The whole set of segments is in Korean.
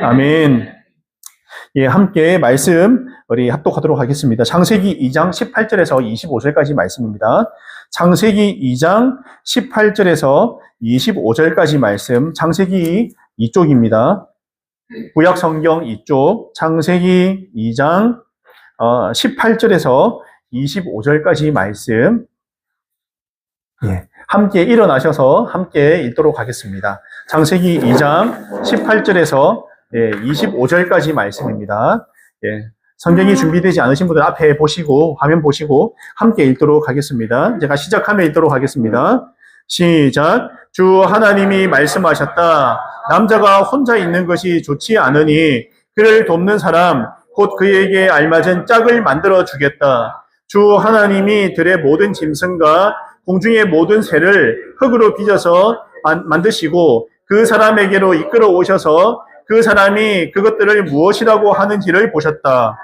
아멘. 예, 함께 말씀 우리 합독하도록 하겠습니다. 창세기 2장 18절에서 25절까지 말씀입니다. 창세기 2장 18절에서 25절까지 말씀, 창세기 이쪽입니다. 구약 성경 이쪽, 창세기 2장 18절에서 25절까지 말씀, 예, 함께 일어나셔서 함께 읽도록 하겠습니다. 창세기 2장 18절에서 25절까지 말씀입니다. 예, 성경이 준비되지 않으신 분들 앞에 보시고 화면 보시고 함께 읽도록 하겠습니다. 제가 시작하며 읽도록 하겠습니다. 시작. 주 하나님이 말씀하셨다. 남자가 혼자 있는 것이 좋지 않으니 그를 돕는 사람 곧 그에게 알맞은 짝을 만들어 주겠다. 주 하나님이 들의 모든 짐승과 공중의 모든 새를 흙으로 빚어서 만드시고 그 사람에게로 이끌어 오셔서 그 사람이 그것들을 무엇이라고 하는지를 보셨다.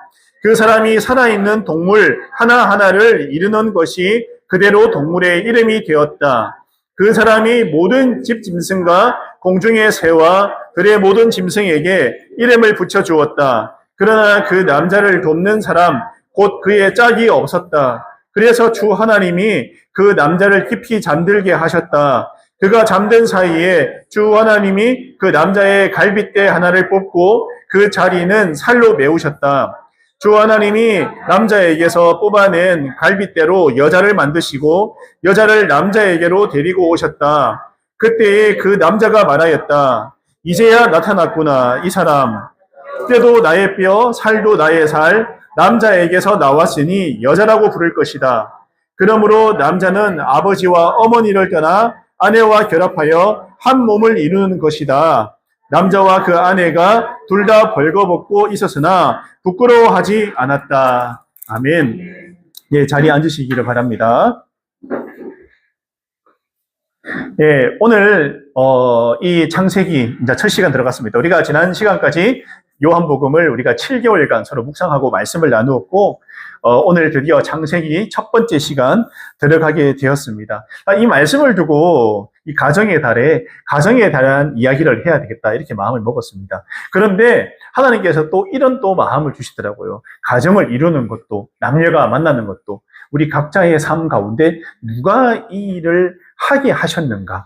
그 사람이 살아있는 동물 하나하나를 이루는 것이 그대로 동물의 이름이 되었다. 그 사람이 모든 집 짐승과 공중의 새와 들의 모든 짐승에게 이름을 붙여주었다. 그러나 그 남자를 돕는 사람 곧 그의 짝이 없었다. 그래서 주 하나님이 그 남자를 깊이 잠들게 하셨다. 그가 잠든 사이에 주 하나님이 그 남자의 갈빗대 하나를 뽑고 그 자리는 살로 메우셨다. 주 하나님이 남자에게서 뽑아낸 갈빗대로 여자를 만드시고 여자를 남자에게로 데리고 오셨다. 그때에 그 남자가 말하였다. 이제야 나타났구나, 이 사람. 뼈도 나의 뼈, 살도 나의 살, 남자에게서 나왔으니 여자라고 부를 것이다. 그러므로 남자는 아버지와 어머니를 떠나 아내와 결합하여 한 몸을 이루는 것이다. 남자와 그 아내가 둘 다 벌거벗고 있었으나 부끄러워하지 않았다. 아멘. 예, 자리에 앉으시기를 바랍니다. 예, 오늘 이 창세기 이제 첫 시간 들어갔습니다. 우리가 지난 시간까지 요한복음을 우리가 7개월간 서로 묵상하고 말씀을 나누었고 오늘 드디어 창세기 첫 번째 시간 들어가게 되었습니다. 이 말씀을 두고 이 가정의 달한 이야기를 해야 되겠다 이렇게 마음을 먹었습니다. 그런데 하나님께서 또 이런 또 마음을 주시더라고요. 가정을 이루는 것도 남녀가 만나는 것도 우리 각자의 삶 가운데 누가 이 일을 하게 하셨는가?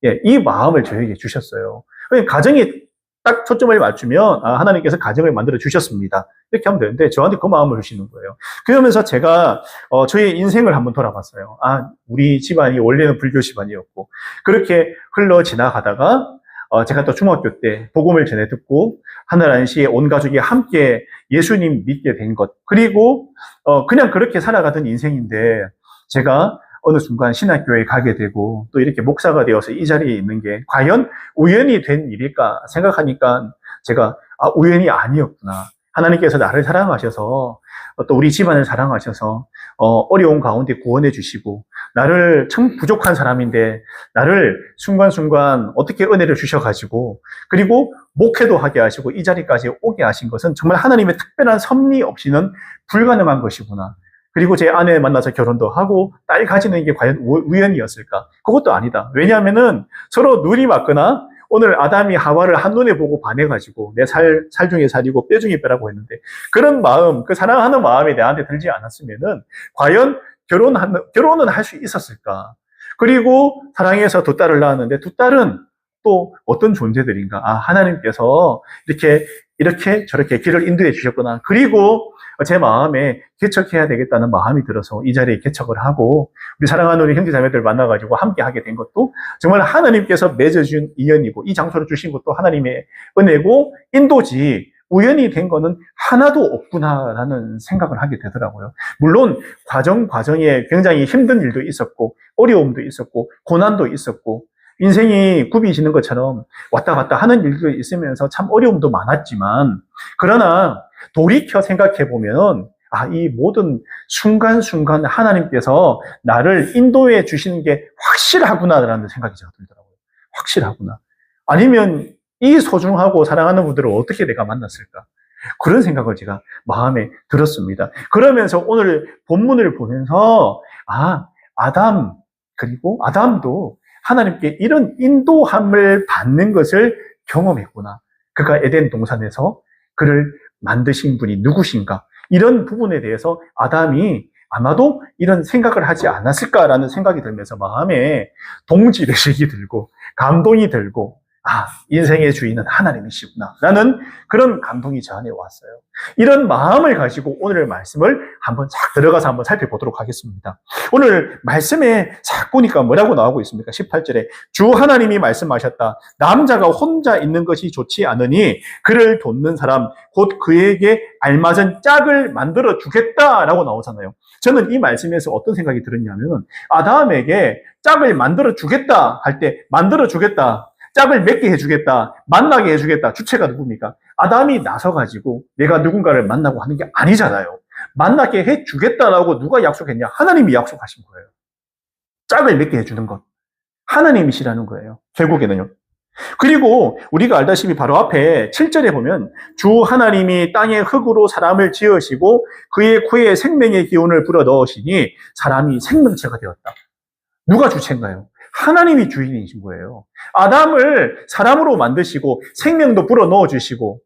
예, 이 마음을 저에게 주셨어요. 가정이 딱 초점을 맞추면 하나님께서 가정을 만들어 주셨습니다. 이렇게 하면 되는데 저한테 그 마음을 주시는 거예요. 그러면서 제가 저의 인생을 한번 돌아봤어요. 우리 집안이 원래는 불교 집안이었고 그렇게 흘러 지나가다가 제가 또 중학교 때 복음을 전해 듣고 하늘 안시에 온 가족이 함께 예수님 믿게 된 것, 그리고 그냥 그렇게 살아가던 인생인데 제가 어느 순간 신학교에 가게 되고 또 이렇게 목사가 되어서 이 자리에 있는 게 과연 우연이 된 일일까 생각하니까 제가 우연이 아니었구나. 하나님께서 나를 사랑하셔서 또 우리 집안을 사랑하셔서 어려운 가운데 구원해 주시고 나를 참 부족한 사람인데 나를 순간순간 어떻게 은혜를 주셔가지고 그리고 목회도 하게 하시고 이 자리까지 오게 하신 것은 정말 하나님의 특별한 섭리 없이는 불가능한 것이구나. 그리고 제 아내 만나서 결혼도 하고 딸 가지는 게 과연 우연이었을까? 그것도 아니다. 왜냐하면은 서로 눈이 맞거나 오늘 아담이 하와를 한눈에 보고 반해가지고 내 살 중에 살이고 뼈 중에 뼈라고 했는데 그런 마음, 그 사랑하는 마음이 내한테 들지 않았으면은 과연 결혼은 할 수 있었을까? 그리고 사랑해서 두 딸을 낳았는데 두 딸은 또 어떤 존재들인가? 하나님께서 이렇게 저렇게 길을 인도해 주셨구나. 그리고 제 마음에 개척해야 되겠다는 마음이 들어서 이 자리에 개척을 하고 우리 사랑하는 우리 형제자매들 만나가지고 함께 하게 된 것도 정말 하나님께서 맺어준 인연이고 이 장소를 주신 것도 하나님의 은혜고 인도지 우연이 된 거는 하나도 없구나라는 생각을 하게 되더라고요. 물론 과정에 굉장히 힘든 일도 있었고 어려움도 있었고 고난도 있었고 인생이 굽이시는 것처럼 왔다 갔다 하는 일도 있으면서 참 어려움도 많았지만 그러나 돌이켜 생각해보면 이 모든 순간순간 하나님께서 나를 인도해 주시는 게 확실하구나라는 생각이 제가 들더라고요. 확실하구나. 아니면 이 소중하고 사랑하는 분들을 어떻게 내가 만났을까? 그런 생각을 제가 마음에 들었습니다. 그러면서 오늘 본문을 보면서 아담 그리고 아담도 하나님께 이런 인도함을 받는 것을 경험했구나. 그가 에덴 동산에서 그를 만드신 분이 누구신가? 이런 부분에 대해서 아담이 아마도 이런 생각을 하지 않았을까라는 생각이 들면서 마음에 동질의식이 들고 감동이 들고 인생의 주인은 하나님이시구나 라는 그런 감동이 저 안에 왔어요. 이런 마음을 가지고 오늘 말씀을 한번 싹 들어가서 한번 살펴보도록 하겠습니다. 오늘 말씀에 싹 보니까 뭐라고 나오고 있습니까? 18절에 주 하나님이 말씀하셨다. 남자가 혼자 있는 것이 좋지 않으니 그를 돕는 사람 곧 그에게 알맞은 짝을 만들어 주겠다라고 나오잖아요. 저는 이 말씀에서 어떤 생각이 들었냐면 아담에게 짝을 만들어 주겠다 할 때 만들어 주겠다, 짝을 맺게 해주겠다, 만나게 해주겠다, 주체가 누굽니까? 아담이 나서가지고 내가 누군가를 만나고 하는 게 아니잖아요. 만나게 해주겠다라고 누가 약속했냐? 하나님이 약속하신 거예요. 짝을 맺게 해주는 것. 하나님이시라는 거예요. 결국에는요. 그리고 우리가 알다시피 바로 앞에 7절에 보면 주 하나님이 땅의 흙으로 사람을 지으시고 그의 코에 생명의 기운을 불어넣으시니 사람이 생명체가 되었다. 누가 주체인가요? 하나님이 주인이신 거예요. 아담을 사람으로 만드시고 생명도 불어넣어 주시고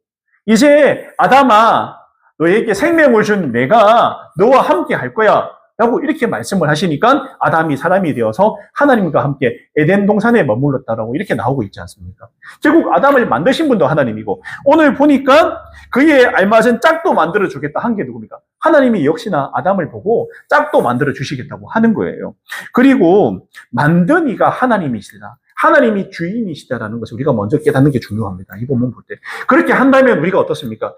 이제 아담아 너에게 생명을 준 내가 너와 함께 할 거야 라고 이렇게 말씀을 하시니까 아담이 사람이 되어서 하나님과 함께 에덴 동산에 머물렀다라고 이렇게 나오고 있지 않습니까? 결국 아담을 만드신 분도 하나님이고 오늘 보니까 그의 알맞은 짝도 만들어 주겠다 한 게 누굽니까? 하나님이 역시나 아담을 보고 짝도 만들어 주시겠다고 하는 거예요. 그리고 만든 이가 하나님이시다. 하나님이 주인이시다라는 것을 우리가 먼저 깨닫는 게 중요합니다. 이 본문 볼 때. 그렇게 한다면 우리가 어떻습니까?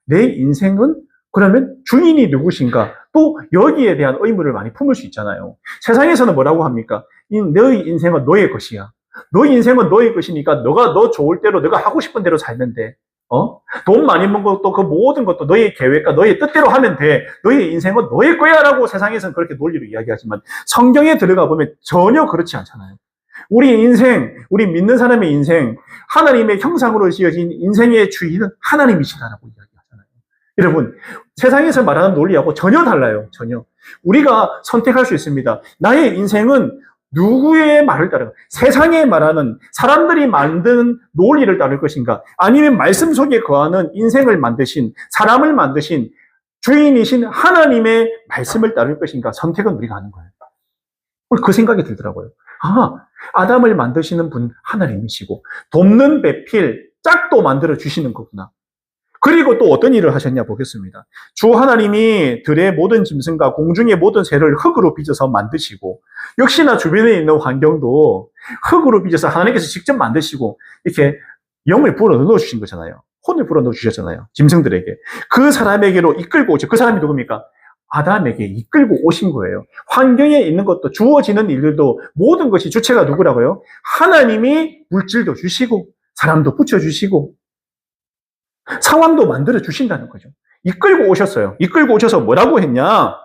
내 인생은 그러면 주인이 누구신가? 또 여기에 대한 의무를 많이 품을 수 있잖아요. 세상에서는 뭐라고 합니까? 너의 인생은 너의 것이야. 너의 인생은 너의 것이니까 너가 너 좋을 대로 너가 하고 싶은 대로 살면 돼. 돈 많이 번 것도 그 모든 것도 너의 계획과 너의 뜻대로 하면 돼. 너의 인생은 너의 거야 라고 세상에서는 그렇게 논리로 이야기하지만 성경에 들어가 보면 전혀 그렇지 않잖아요. 우리 인생, 우리 믿는 사람의 인생, 하나님의 형상으로 지어진 인생의 주인은 하나님이시다라고 이야기하잖아요. 여러분, 세상에서 말하는 논리하고 전혀 달라요. 전혀. 우리가 선택할 수 있습니다. 나의 인생은 누구의 말을 따르고 세상에 말하는 사람들이 만든 논리를 따를 것인가 아니면 말씀 속에 거하는 인생을 만드신 사람을 만드신 주인이신 하나님의 말씀을 따를 것인가 선택은 우리가 하는 거예요. 그 생각이 들더라고요. 아담을 만드시는 분 하나님이시고 돕는 배필 짝도 만들어 주시는 거구나. 그리고 또 어떤 일을 하셨냐 보겠습니다. 주 하나님이 들의 모든 짐승과 공중의 모든 새를 흙으로 빚어서 만드시고 역시나 주변에 있는 환경도 흙으로 빚어서 하나님께서 직접 만드시고 이렇게 영을 불어넣어 주신 거잖아요. 혼을 불어넣어 주셨잖아요. 짐승들에게. 그 사람에게로 이끌고 오죠. 그 사람이 누굽니까? 아담에게 이끌고 오신 거예요. 환경에 있는 것도 주어지는 일들도 모든 것이 주체가 누구라고요? 하나님이 물질도 주시고 사람도 붙여주시고 상황도 만들어 주신다는 거죠. 이끌고 오셨어요. 이끌고 오셔서 뭐라고 했냐?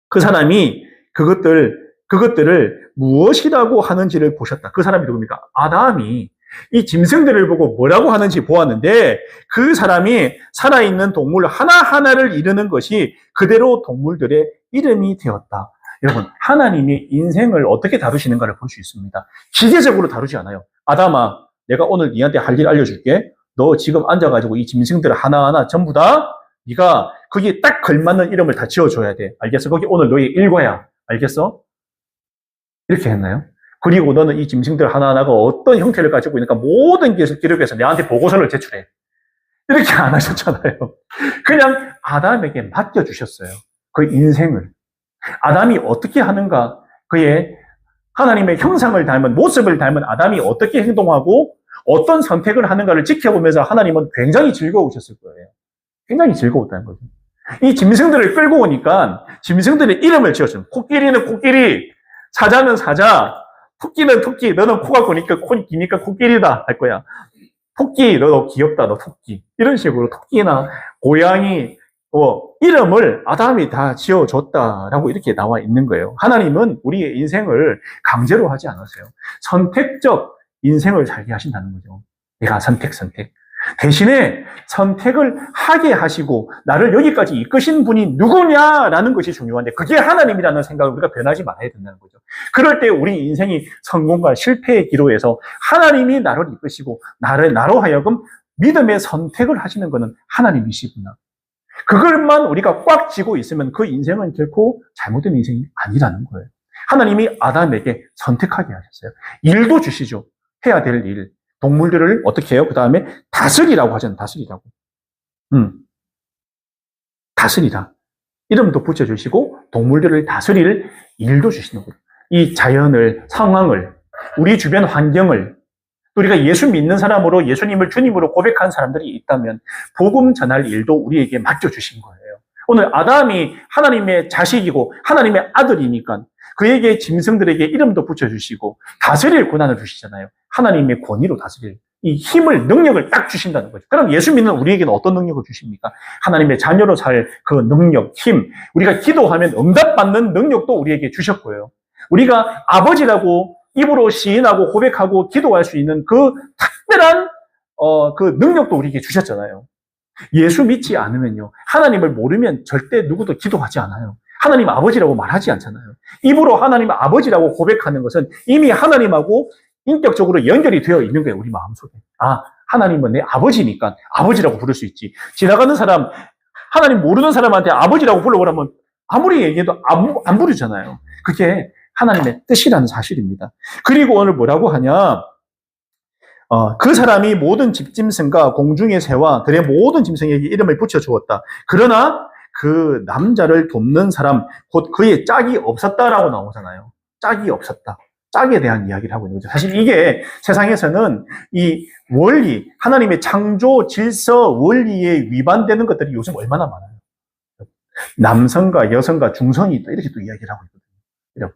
그 사람이 그것들을 무엇이라고 하는지를 보셨다. 그 사람이 누굽니까? 아담이 이 짐승들을 보고 뭐라고 하는지 보았는데 그 사람이 살아있는 동물 하나하나를 이르는 것이 그대로 동물들의 이름이 되었다. 여러분, 하나님이 인생을 어떻게 다루시는가를 볼 수 있습니다. 기계적으로 다루지 않아요. 아담아, 내가 오늘 니한테 할 일 알려줄게. 너 지금 앉아가지고 이 짐승들을 하나하나 전부 다 네가 거기에 딱 걸맞는 이름을 다 지어줘야 돼. 알겠어? 거기 오늘 너의 일과야. 알겠어? 이렇게 했나요? 그리고 너는 이 짐승들 하나하나가 어떤 형태를 가지고 있는가 모든 것을 기록해서 내한테 보고서를 제출해. 이렇게 안 하셨잖아요. 그냥 아담에게 맡겨주셨어요. 그 인생을. 아담이 어떻게 하는가, 그의 하나님의 형상을 닮은, 모습을 닮은 아담이 어떻게 행동하고 어떤 선택을 하는가를 지켜보면서 하나님은 굉장히 즐거우셨을 거예요. 굉장히 즐거웠다는 거죠. 이 짐승들을 끌고 오니까 짐승들의 이름을 지었어요. 코끼리는 코끼리, 사자는 사자, 토끼는 토끼, 너는 코가 크니까 코 기니까 코끼리다 할 거야. 토끼, 너 귀엽다, 너 토끼. 이런 식으로 토끼나 고양이, 이름을 아담이 다 지어줬다라고 이렇게 나와 있는 거예요. 하나님은 우리의 인생을 강제로 하지 않았어요. 선택적 인생을 살게 하신다는 거죠. 내가 선택. 대신에 선택을 하게 하시고 나를 여기까지 이끄신 분이 누구냐라는 것이 중요한데 그게 하나님이라는 생각을 우리가 변하지 말아야 된다는 거죠. 그럴 때 우리 인생이 성공과 실패의 기로에서 하나님이 나를 이끄시고 나로 하여금 믿음의 선택을 하시는 것은 하나님이시구나. 그걸만 우리가 꽉 쥐고 있으면 그 인생은 결코 잘못된 인생이 아니라는 거예요. 하나님이 아담에게 선택하게 하셨어요. 일도 주시죠. 해야 될 일. 동물들을 어떻게 해요? 그 다음에 다스리라고 하잖아요. 다스리라고. 다스리라. 이름도 붙여주시고 동물들을 다스릴 일도 주시는 거예요. 이 자연을, 상황을, 우리 주변 환경을 또 우리가 예수 믿는 사람으로 예수님을 주님으로 고백한 사람들이 있다면 복음 전할 일도 우리에게 맡겨주신 거예요. 오늘 아담이 하나님의 자식이고 하나님의 아들이니까 그에게 짐승들에게 이름도 붙여주시고 다스릴 권한을 주시잖아요. 하나님의 권위로 다스릴 이 힘을, 능력을 딱 주신다는 거죠. 그럼 예수 믿는 우리에게는 어떤 능력을 주십니까? 하나님의 자녀로 살 그 능력, 힘, 우리가 기도하면 응답받는 능력도 우리에게 주셨고요. 우리가 아버지라고 입으로 시인하고 고백하고 기도할 수 있는 그 특별한 그 능력도 우리에게 주셨잖아요. 예수 믿지 않으면요. 하나님을 모르면 절대 누구도 기도하지 않아요. 하나님 아버지라고 말하지 않잖아요. 입으로 하나님 아버지라고 고백하는 것은 이미 하나님하고 인격적으로 연결이 되어 있는 거예요. 우리 마음속에. 아, 하나님은 내 아버지니까 아버지라고 부를 수 있지. 지나가는 사람, 하나님 모르는 사람한테 아버지라고 불러보라면 아무리 얘기해도 안 부르잖아요. 그게 하나님의 뜻이라는 사실입니다. 그리고 오늘 뭐라고 하냐? 그 사람이 모든 집짐승과 공중의 새와 들의 모든 짐승에게 이름을 붙여주었다. 그러나 그 남자를 돕는 사람, 곧 그의 짝이 없었다라고 나오잖아요. 짝이 없었다. 짝에 대한 이야기를 하고 있는 거죠. 사실 이게 세상에서는 이 원리, 하나님의 창조 질서 원리에 위반되는 것들이 요즘 얼마나 많아요. 남성과 여성과 중성이 있다. 이렇게 또 이야기를 하고 있거든요.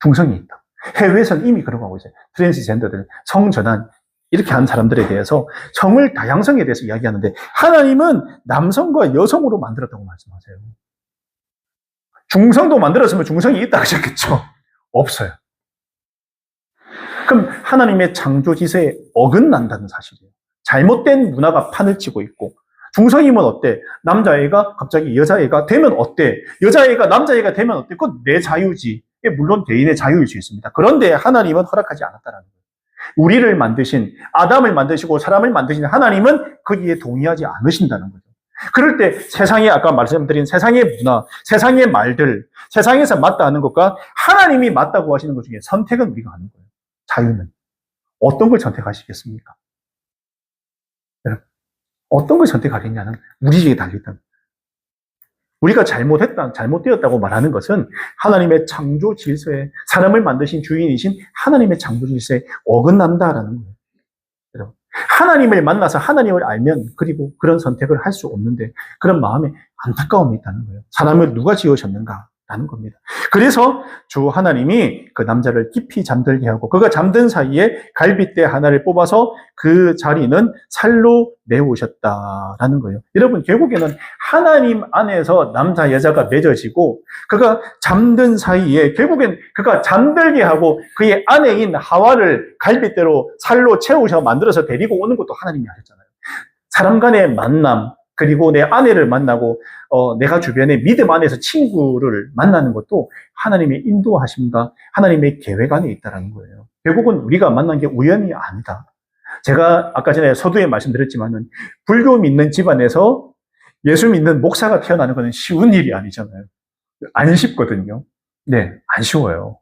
중성이 있다. 해외에서는 이미 그런 거 하고 있어요. 트랜스젠더들, 성전환, 이렇게 한 사람들에 대해서 성을 다양성에 대해서 이야기하는데 하나님은 남성과 여성으로 만들었다고 말씀하세요. 중성도 만들었으면 중성이 있다 하셨겠죠? 없어요. 그럼 하나님의 창조 지세에 어긋난다는 사실이에요. 잘못된 문화가 판을 치고 있고 중성이면 어때? 남자애가 갑자기 여자애가 되면 어때? 여자애가 남자애가 되면 어때? 그건 내 자유지. 물론 개인의 자유일 수 있습니다. 그런데 하나님은 허락하지 않았다는 거예요. 우리를 만드신, 아담을 만드시고 사람을 만드신 하나님은 거기에 동의하지 않으신다는 거죠. 그럴 때 세상에 아까 말씀드린 세상의 문화, 세상의 말들, 세상에서 맞다 하는 것과 하나님이 맞다고 하시는 것 중에 선택은 우리가 하는 거예요. 자유는. 어떤 걸 선택하시겠습니까? 어떤 걸 선택하겠냐는 우리에게 달려있다. 우리가 잘못되었다고 말하는 것은 하나님의 창조 질서에, 사람을 만드신 주인이신 하나님의 창조 질서에 어긋난다라는 거예요. 여러분, 하나님을 만나서 하나님을 알면 그리고 그런 선택을 할 수 없는데 그런 마음에 안타까움이 있다는 거예요. 사람을 누가 지으셨는가? 라는 겁니다. 그래서 주 하나님이 그 남자를 깊이 잠들게 하고 그가 잠든 사이에 갈빗대 하나를 뽑아서 그 자리는 살로 메우셨다라는 거예요. 여러분 결국에는 하나님 안에서 남자 여자가 맺어지고 그가 잠든 사이에 결국엔 그가 잠들게 하고 그의 아내인 하와를 갈빗대로 살로 채우셔 만들어서 데리고 오는 것도 하나님이 하셨잖아요. 사람 간의 만남 그리고 내 아내를 만나고 내가 주변에 믿음 안에서 친구를 만나는 것도 하나님의 인도하심과 하나님의 계획 안에 있다는 거예요. 결국은 우리가 만난 게 우연이 아니다. 제가 아까 전에 서두에 말씀드렸지만은 불교 믿는 집안에서 예수 믿는 목사가 태어나는 것은 쉬운 일이 아니잖아요. 안 쉽거든요. 네, 안 쉬워요.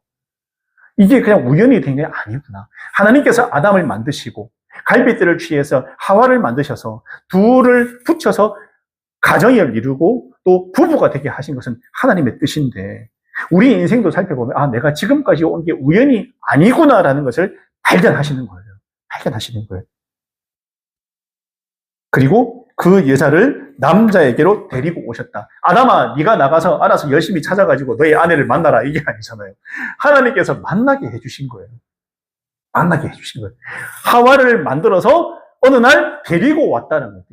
이게 그냥 우연히 된 게 아니구나. 하나님께서 아담을 만드시고 갈빗대를 취해서 하와를 만드셔서 둘을 붙여서 가정을 이루고 또 부부가 되게 하신 것은 하나님의 뜻인데 우리 인생도 살펴보면 아 내가 지금까지 온 게 우연이 아니구나라는 것을 발견하시는 거예요. 발견하시는 거예요. 그리고 그 여자를 남자에게로 데리고 오셨다. 아담아 네가 나가서 알아서 열심히 찾아가지고 너의 아내를 만나라 이게 아니잖아요. 하나님께서 만나게 해주신 거예요. 만나게 해주신 거예요. 하와를 만들어서 어느 날 데리고 왔다는 거예요.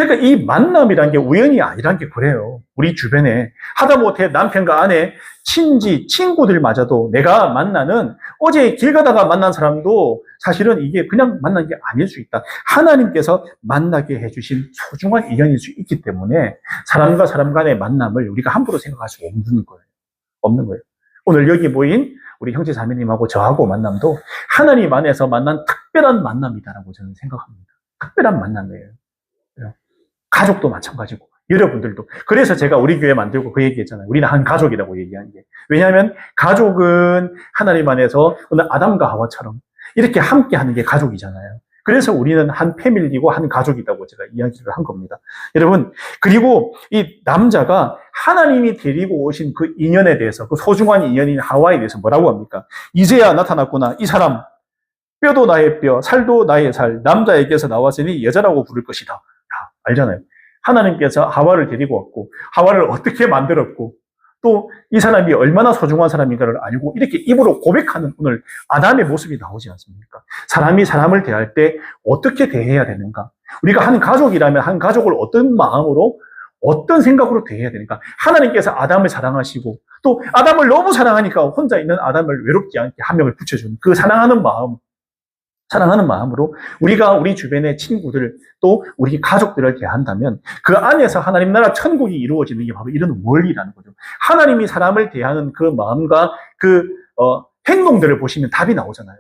그러니까 이 만남이란 게 우연이 아니란 게 그래요. 우리 주변에 하다못해 남편과 아내, 친지, 친구들마저도 내가 만나는 어제 길 가다가 만난 사람도 사실은 이게 그냥 만난 게 아닐 수 있다. 하나님께서 만나게 해주신 소중한 인연일 수 있기 때문에 사람과 사람 간의 만남을 우리가 함부로 생각할 수 없는 거예요. 없는 거예요. 오늘 여기 모인 우리 형제 자매님하고 저하고 만남도 하나님 안에서 만난 특별한 만남이다라고 저는 생각합니다. 특별한 만남이에요. 가족도 마찬가지고 여러분들도. 그래서 제가 우리 교회 만들고 그 얘기했잖아요. 우리는 한 가족이라고 얘기한 게. 왜냐하면 가족은 하나님 안에서 오늘 아담과 하와처럼 이렇게 함께 하는 게 가족이잖아요. 그래서 우리는 한 패밀리고 한 가족이라고 제가 이야기를 한 겁니다. 여러분, 그리고 이 남자가 하나님이 데리고 오신 그 인연에 대해서, 그 소중한 인연인 하와에 대해서 뭐라고 합니까? 이제야 나타났구나. 이 사람, 뼈도 나의 뼈, 살도 나의 살, 남자에게서 나왔으니 여자라고 부를 것이다. 야, 알잖아요. 하나님께서 하와를 데리고 왔고, 하와를 어떻게 만들었고, 또 이 사람이 얼마나 소중한 사람인가를 알고 이렇게 입으로 고백하는 오늘 아담의 모습이 나오지 않습니까? 사람이 사람을 대할 때 어떻게 대해야 되는가? 우리가 한 가족이라면 한 가족을 어떤 마음으로, 어떤 생각으로 대해야 되는가? 하나님께서 아담을 사랑하시고 또 아담을 너무 사랑하니까 혼자 있는 아담을 외롭지 않게 한 명을 붙여준 그 사랑하는 마음으로 우리가 우리 주변의 친구들 또 우리 가족들을 대한다면 그 안에서 하나님 나라 천국이 이루어지는 게 바로 이런 원리라는 거죠. 하나님이 사람을 대하는 그 마음과 그 행동들을 보시면 답이 나오잖아요.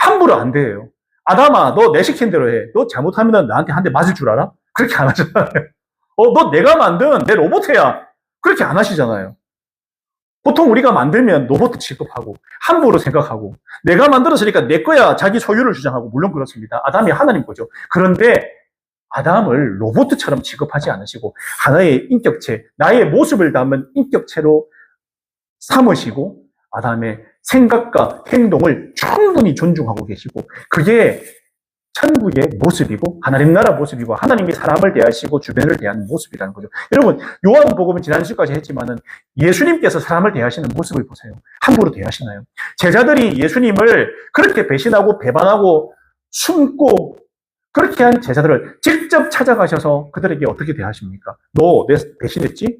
함부로 안 돼요. 아담아, 너 내 시킨 대로 해. 너 잘못하면 나한테 한 대 맞을 줄 알아? 그렇게 안 하잖아요. 너 내가 만든 내 로봇이야. 그렇게 안 하시잖아요. 보통 우리가 만들면 로봇 취급하고 함부로 생각하고 내가 만들었으니까 내 거야 자기 소유를 주장하고 물론 그렇습니다. 아담이 하나님 거죠. 그런데 아담을 로봇처럼 취급하지 않으시고 하나의 인격체, 나의 모습을 담은 인격체로 삼으시고 아담의 생각과 행동을 충분히 존중하고 계시고 그게 천국의 모습이고 하나님 나라 모습이고 하나님이 사람을 대하시고 주변을 대하는 모습이라는 거죠. 여러분 요한복음은 지난 주까지 했지만은 예수님께서 사람을 대하시는 모습을 보세요. 함부로 대하시나요? 제자들이 예수님을 그렇게 배신하고 배반하고 숨고 그렇게 한 제자들을 직접 찾아가셔서 그들에게 어떻게 대하십니까? 너 내 배신했지?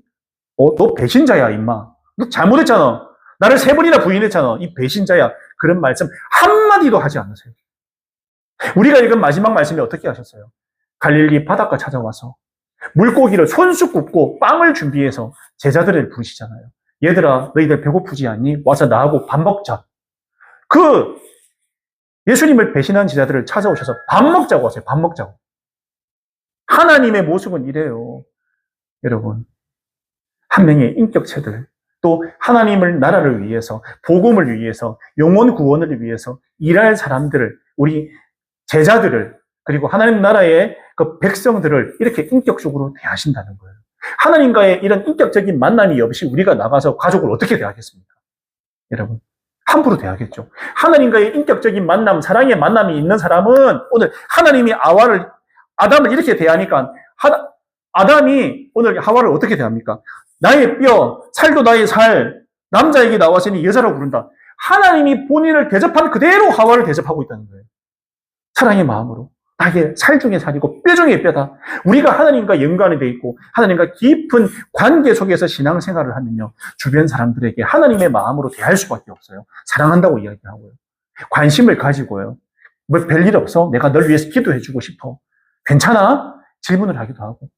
너 배신자야 임마. 너 잘못했잖아. 나를 3번이나 부인했잖아. 이 배신자야. 그런 말씀 한마디도 하지 않으세요. 우리가 읽은 마지막 말씀이 어떻게 하셨어요? 갈릴리 바닷가 찾아와서 물고기를 손수 굽고 빵을 준비해서 제자들을 부르시잖아요. 얘들아, 너희들 배고프지 않니? 와서 나하고 밥 먹자. 그 예수님을 배신한 제자들을 찾아오셔서 밥 먹자고 하세요. 밥 먹자고. 하나님의 모습은 이래요. 여러분, 한 명의 인격체들, 또 하나님을 나라를 위해서, 복음을 위해서, 영혼 구원을 위해서 일할 사람들을, 우리 제자들을, 그리고 하나님 나라의 그 백성들을 이렇게 인격적으로 대하신다는 거예요. 하나님과의 이런 인격적인 만남이 없이 우리가 나가서 가족을 어떻게 대하겠습니까? 여러분, 함부로 대하겠죠. 하나님과의 인격적인 만남, 사랑의 만남이 있는 사람은 오늘 하나님이 아담을 이렇게 대하니까 아담이 오늘 하와를 어떻게 대합니까? 나의 뼈, 살도 나의 살, 남자에게 나왔으니 여자라고 부른다. 하나님이 본인을 대접한 그대로 하와를 대접하고 있다는 거예요. 사랑의 마음으로. 나의 살 중에 살이고 뼈 중에 뼈다. 우리가 하나님과 연관이 되어 있고 하나님과 깊은 관계 속에서 신앙생활을 하면요. 주변 사람들에게 하나님의 마음으로 대할 수밖에 없어요. 사랑한다고 이야기하고요. 관심을 가지고요. 뭐 별일 없어? 내가 널 위해서 기도해주고 싶어. 괜찮아? 질문을 하기도 하고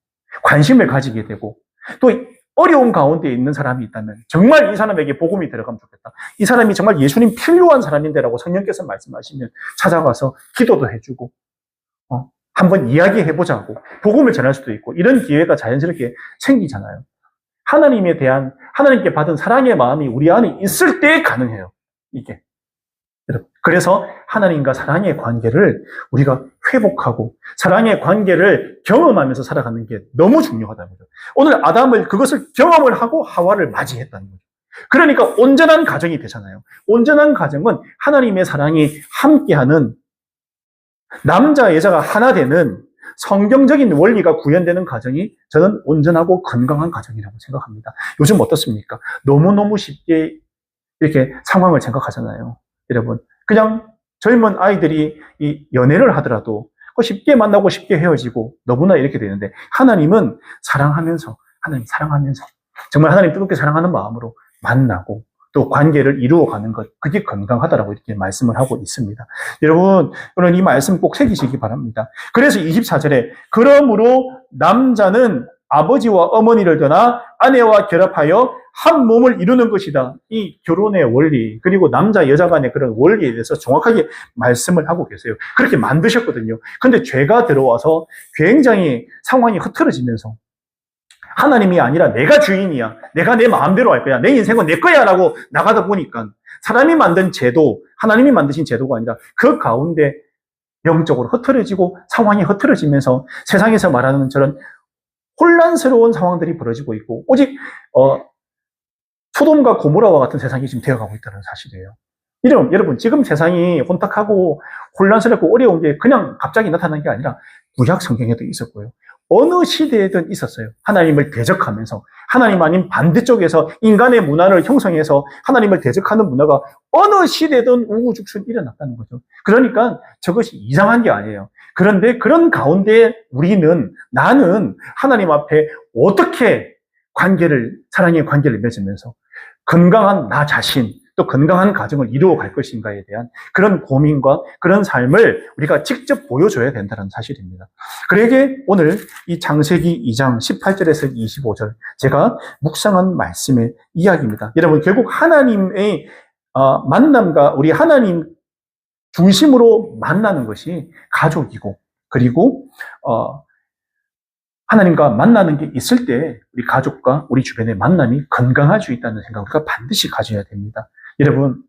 관심을 가지게 되고 또 어려운 가운데 있는 사람이 있다면 정말 이 사람에게 복음이 들어가면 좋겠다. 이 사람이 정말 예수님 필요한 사람인데라고 성령께서 말씀하시면 찾아가서 기도도 해주고 한번 이야기해보자고 복음을 전할 수도 있고 이런 기회가 자연스럽게 생기잖아요. 하나님께 받은 사랑의 마음이 우리 안에 있을 때 가능해요. 이게. 그래서 하나님과 사랑의 관계를 우리가 회복하고 사랑의 관계를 경험하면서 살아가는 게 너무 중요하다는 거죠. 오늘 아담을 그것을 경험을 하고 하와를 맞이했다는 거죠. 그러니까 온전한 가정이 되잖아요. 온전한 가정은 하나님의 사랑이 함께하는 남자 여자가 하나 되는 성경적인 원리가 구현되는 가정이 저는 온전하고 건강한 가정이라고 생각합니다. 요즘 어떻습니까? 너무너무 쉽게 이렇게 상황을 생각하잖아요. 여러분, 그냥 젊은 아이들이 이 연애를 하더라도 쉽게 만나고 쉽게 헤어지고 너무나 이렇게 되는데 하나님은 사랑하면서 정말 하나님 뜨겁게 사랑하는 마음으로 만나고 또 관계를 이루어가는 것, 그게 건강하다라고 이렇게 말씀을 하고 있습니다. 여러분, 오늘 이 말씀 꼭 새기시기 바랍니다. 그래서 24절에 그러므로 남자는 아버지와 어머니를 떠나 아내와 결합하여 한 몸을 이루는 것이다. 이 결혼의 원리, 그리고 남자, 여자 간의 그런 원리에 대해서 정확하게 말씀을 하고 계세요. 그렇게 만드셨거든요. 근데 죄가 들어와서 굉장히 상황이 흐트러지면서 하나님이 아니라 내가 주인이야. 내가 내 마음대로 할 거야. 내 인생은 내 거야. 라고 나가다 보니까 사람이 만든 제도, 하나님이 만드신 제도가 아니라 그 가운데 영적으로 흐트러지고 상황이 흐트러지면서 세상에서 말하는 저런 혼란스러운 상황들이 벌어지고 있고 오직 소돔과 고모라와 같은 세상이 지금 되어가고 있다는 사실이에요. 여러분 지금 세상이 혼탁하고 혼란스럽고 어려운 게 그냥 갑자기 나타난 게 아니라 구약 성경에도 있었고요. 어느 시대에든 있었어요. 하나님을 대적하면서 하나님 아닌 반대쪽에서 인간의 문화를 형성해서 하나님을 대적하는 문화가 어느 시대든 우후죽순 일어났다는 거죠. 그러니까 저것이 이상한 게 아니에요. 그런데 그런 가운데 나는 하나님 앞에 어떻게 사랑의 관계를 맺으면서 건강한 나 자신, 또 건강한 가정을 이루어 갈 것인가에 대한 그런 고민과 그런 삶을 우리가 직접 보여줘야 된다는 사실입니다. 그러기에 오늘 이 창세기 2장 18절에서 25절 제가 묵상한 말씀의 이야기입니다. 여러분 결국 하나님의 만남과 우리 하나님 중심으로 만나는 것이 가족이고 그리고 하나님과 만나는 게 있을 때 우리 가족과 우리 주변의 만남이 건강할 수 있다는 생각을 우리가 반드시 가져야 됩니다. 여러분,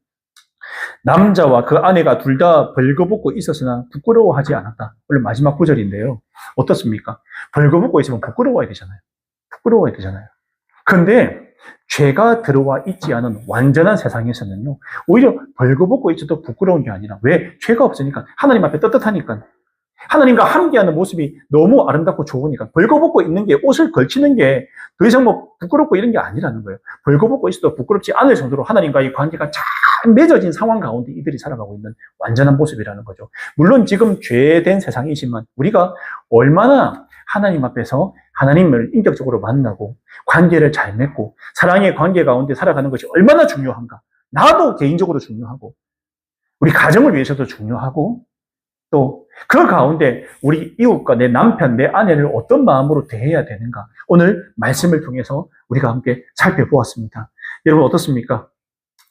남자와 그 아내가 둘 다 벌거벗고 있었으나 부끄러워하지 않았다. 오늘 마지막 구절인데요. 어떻습니까? 벌거벗고 있으면 부끄러워야 되잖아요. 그런데 죄가 들어와 있지 않은 완전한 세상에서는요, 오히려 벌거벗고 있어도 부끄러운 게 아니라, 왜? 죄가 없으니까, 하나님 앞에 떳떳하니까, 하나님과 함께하는 모습이 너무 아름답고 좋으니까, 벌거벗고 있는 게, 옷을 걸치는 게 더 이상 부끄럽고 이런 게 아니라는 거예요. 벌거벗고 있어도 부끄럽지 않을 정도로 하나님과의 관계가 잘 맺어진 상황 가운데 이들이 살아가고 있는 완전한 모습이라는 거죠. 물론 지금 죄된 세상이지만, 우리가 얼마나 하나님 앞에서 하나님을 인격적으로 만나고 관계를 잘 맺고 사랑의 관계 가운데 살아가는 것이 얼마나 중요한가. 나도 개인적으로 중요하고 우리 가정을 위해서도 중요하고 또 그 가운데 우리 이웃과 내 남편, 내 아내를 어떤 마음으로 대해야 되는가. 오늘 말씀을 통해서 우리가 함께 살펴보았습니다. 여러분 어떻습니까?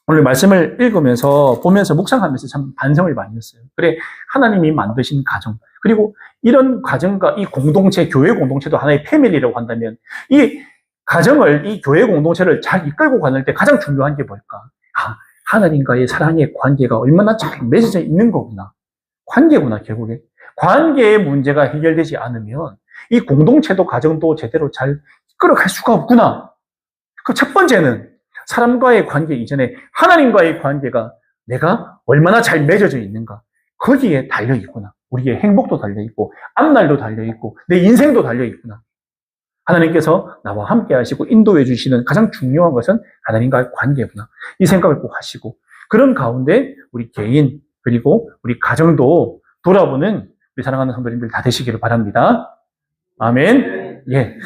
오늘 말씀을 읽으면서 보면서 묵상하면서 참 반성을 많이 했어요. 그래, 하나님이 만드신 가정, 그리고 이런 가정과 이 공동체, 교회 공동체도 하나의 패밀리라고 한다면 이 가정을, 이 교회 공동체를 잘 이끌고 가는 때 가장 중요한 게 뭘까? 하나님과의 사랑의 관계가 얼마나 잘 맺어져 있는 거구나. 관계구나, 결국에. 관계의 문제가 해결되지 않으면 이 공동체도 가정도 제대로 잘 이끌어갈 수가 없구나. 그 첫 번째는 사람과의 관계 이전에 하나님과의 관계가 내가 얼마나 잘 맺어져 있는가. 거기에 달려있구나. 우리의 행복도 달려있고 앞날도 달려있고 내 인생도 달려있구나. 하나님께서 나와 함께 하시고 인도해 주시는 가장 중요한 것은 하나님과의 관계구나. 이 생각을 꼭 하시고 그런 가운데 우리 개인 그리고 우리 가정도 돌아보는 우리 사랑하는 성도님들 다 되시기를 바랍니다. 아멘. 예.